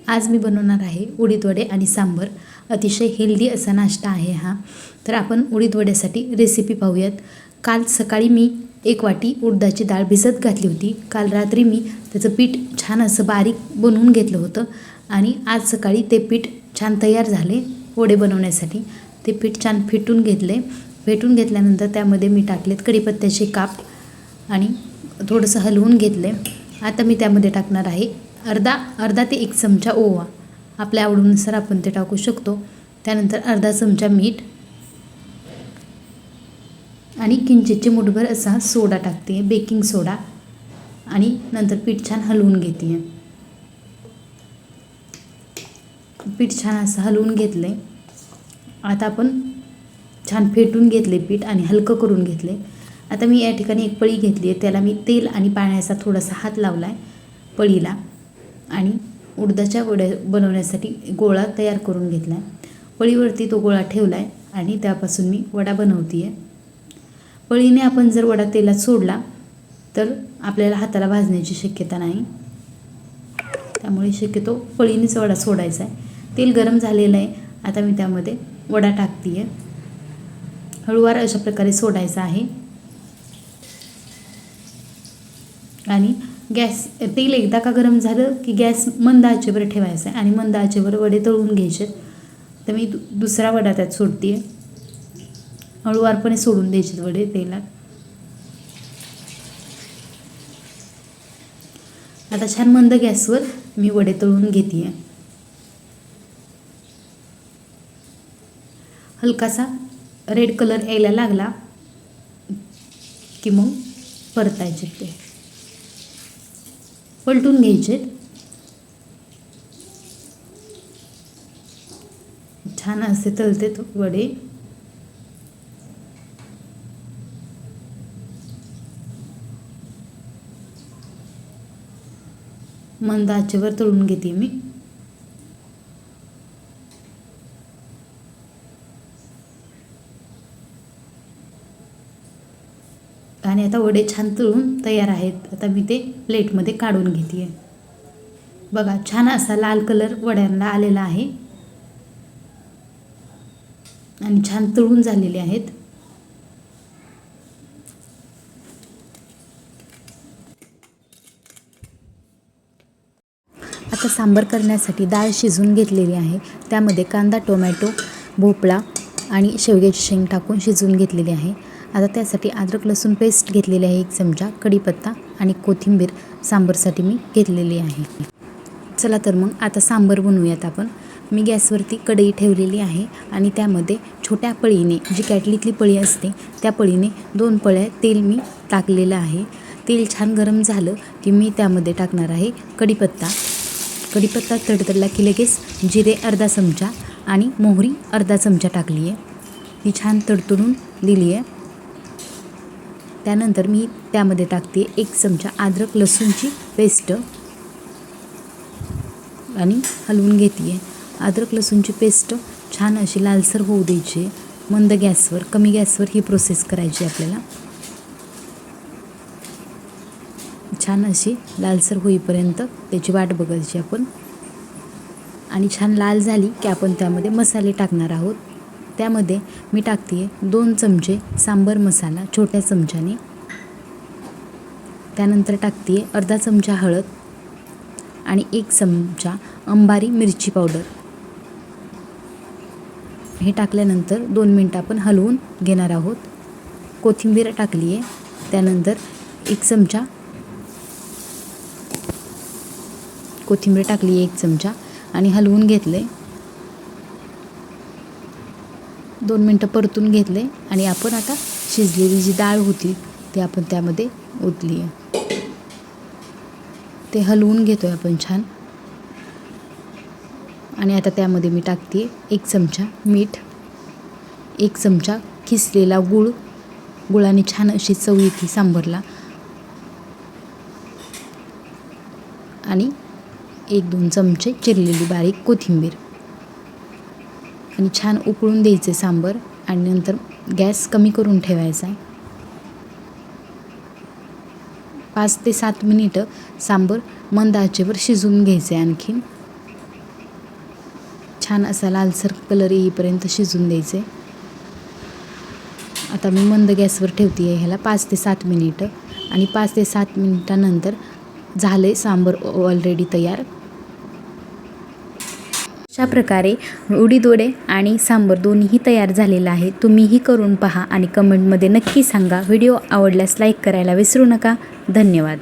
आज मी बनवणार आहे उडीद वडे आणि सांबर. अतिशय हेल्दी असा नाश्ता आहे हा. तर आपण उडीद वड्यासाठी रेसिपी पाहूयात. काल सकाळी मी 1 वाटी उडदाची डाळ भिजत घातली होती. काल रात्री मी त्याचं पीठ छान असं बारीक बनवून घेतलं होतं आणि आज सकाळी ते पीठ छान तयार झाले वडे बनवण्यासाठी. ते पीठ छान फेटून घेतले. फेटून घेतल्यानंतर त्यामध्ये मी टाकलेत कढीपत्त्याचे काप आणि थोडंसं हलवून घेतले. आता मी त्यामध्ये टाकणार आहे अर्धा ते 1 चमचा ओवा. आपल्या आवडीनुसार आपण ते टाकू शकतो. त्यानंतर अर्धा चमचा मीठ आणि किंचित चिमूटभर असा सोडा टाकते, बेकिंग सोडा. आणि नंतर पीठ छान हलवून घेते. पीठ छान असं हलवून घेतले. आता आपण छान फेटून घेतले पीठ आणि हलकं करून घेतले. आता मी या ठिकाणी एक पळी घेतली आहे. त्याला मी तेल आणि पाण्याचा थोडासा हात लावला आहे पळीला आणि उडदाच्या वड्या बनवण्यासाठी गोळा तयार करून घेतला आहे. पळीवरती तो गोळा ठेवला आहे आणि त्यापासून मी वडा बनवते आहे. पळीने आपण जर वडा तेलात सोडला तर आपल्याला हाताला भाजण्याची शक्यता नाही. त्यामुळे शक्यतो पळीनेच वडा सोडायचा आहे. तेल गरम झालेलं आहे. आता मी त्यामध्ये वडा टाकते आहे. हळूवार अशा प्रकारे सोडायचा आहे आणि तेल एकदा का गरम झालं की गॅस मंद आचेवर ठेवायचा आहे आणि मंद आचेवर वडे तळून घ्यायचे. तर मी दुसरा वडा त्यात सोडते. हळूवारपणे सोडून द्यायचे वडे तेलात. आता छान मंद गॅसवर मी वडे तळून घेते. हलकासा रेड कलर यायला लागला की मग परतायचे ते पलटून घ्यायचे. छान असे तळते वडे. मंद आचेवर तळून घेते मी. आणि आता वडे छान तळून तयार आहेत. आता मी ते प्लेटमध्ये काढून घेते. बघा छान असा लाल कलर वड्यांना आलेला आहे आणि छान तळून झालेले आहेत. आता सांबार करण्यासाठी डाळ शिजवून घेतलेली आहे. त्यामध्ये कांदा, टोमॅटो, भोपळा आणि शेवग्याची शेंग टाकून शिजवून घेतलेली आहे. आता त्यासाठी अद्रक लसूण पेस्ट घेतलेली आहे 1 चमचा, कढीपत्ता आणि कोथिंबीर सांबारसाठी मी घेतलेली आहे. चला तर मग आता सांबार बनवूयात आपण. मी गॅसवरती कढई ठेवलेली आहे आणि त्यामध्ये छोट्या पळीने, जी कॅटलीतली पळी असते त्या पळीने 2 पळ्या तेल मी टाकलेलं आहे. तेल छान गरम झालं की मी त्यामध्ये टाकणार आहे कढीपत्ता. कढीपत्ता तडतडला की लगेच जिरे अर्धा चमचा आणि मोहरी अर्धा चमचा टाकली आहे. ती छान तडतडून दिली आहे. त्यानंतर मी त्यामध्ये टाकते 1 चमचा अद्रक लसूणची पेस्ट आणि हलवून घेते. अद्रक लसूणची पेस्ट छान अशी लालसर होऊ द्यायची. मंद गॅसवर, कमी गॅसवर ही प्रोसेस करायची आपल्याला. छान अशी लालसर होईपर्यंत त्याची वाट बघायची आपण. आणि छान लाल झाली की आपण त्यामध्ये मसाले टाकणार आहोत. त्यामध्ये मी टाकते 2 चमचे सांबर मसाला छोट्या चमच्याने. त्यानंतर टाकते अर्धा चमचा हळद आणि 1 चमचा अंबारी मिरची पावडर. हे टाकल्यानंतर 2 मिनटं आपण हलवून घेणार आहोत. कोथिंबीर टाकली आहे. त्यानंतर 1 चमचा कोथिंबीर टाकली 1 चमचा आणि हलवून घेतले. 2 मिनटं परतून घेतले आणि आपण आता शिजलेली जी डाळ होती ती आपण त्यामध्ये ओतली आहे. ते हलवून घेतो आहे आपण छान. आणि आता त्यामध्ये मी टाकते 1 चमचा मीठ, 1 चमचा किसलेला गूळ. गुळाने छान अशी चव येते सांबारला. आणि 1-2 चमचे चिरलेली बारीक कोथिंबीर. आणि छान उकळून द्यायचे सांबार आणि नंतर गॅस कमी करून ठेवायचा आहे. 5 ते 7 मिनिटं सांबार मंद आचेवर शिजवून घ्यायचे आणखीन. छान असा लालसर कलर येईपर्यंत शिजून द्यायचे. आता मी मंद गॅसवर ठेवते आहे ह्याला 5 ते 7 मिनिटं आणि 5 ते 7 मिनिटानंतर झाले सांबर ऑलरेडी तयार. अशा प्रकारे उडीद वडे आणि सांबर दोन्हीही तयार झालेलं आहे. तुम्हीही करून पहा आणि कमेंटमध्ये नक्की सांगा. व्हिडिओ आवडल्यास लाईक करायला विसरू नका. धन्यवाद.